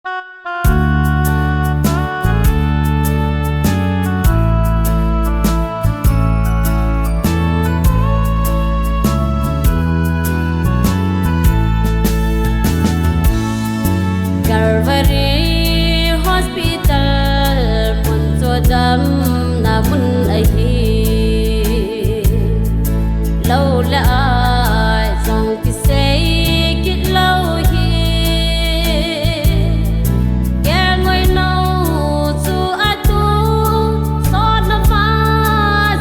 Calvary Hospital mun cho dam na mun ai hi lâu la ai dòng ki say kit lâu hi kẻ ngồi nâu chu atu so na fa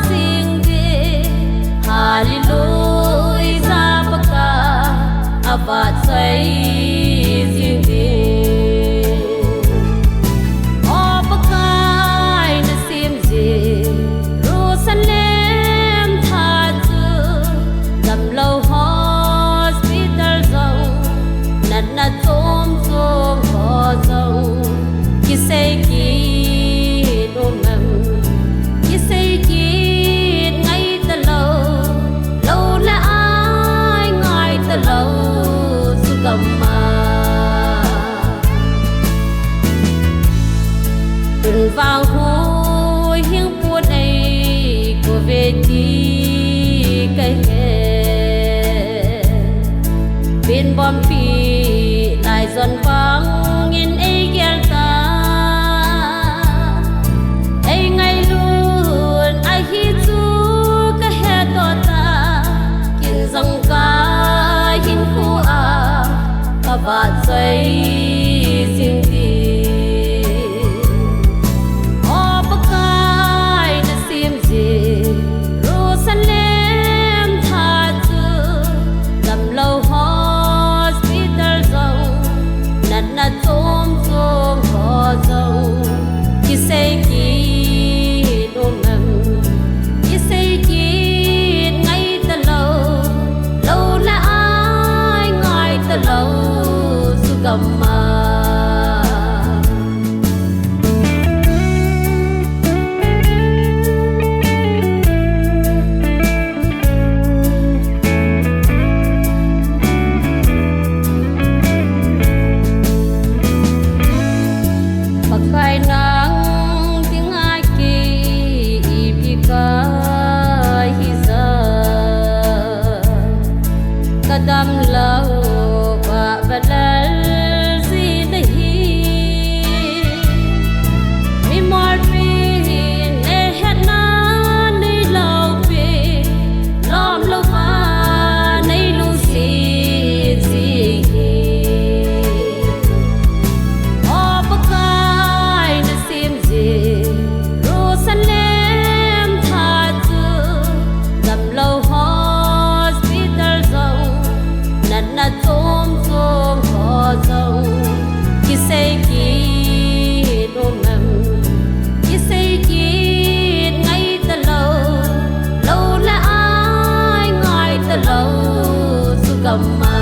sing di hallelujah za baka abat say vang hôi hieng buồn này của về chi cây hè bên bom pì lại dần vang nhìn ấy ghen ta ấy ngày luôn ai hi chu cái hè to ta kiên răng ca hin khu à cả bạn dây riêng đi kadam lau ba badal si nahi mi mar pe ne het na nei lau pe lam lo ma nei lu si o pa kai na sim ji ro san lem tha chu dam lo na chom chom ho chong ki say ki do ngam ki say ki ngai ta lo la ai ngai ta lo su kam ma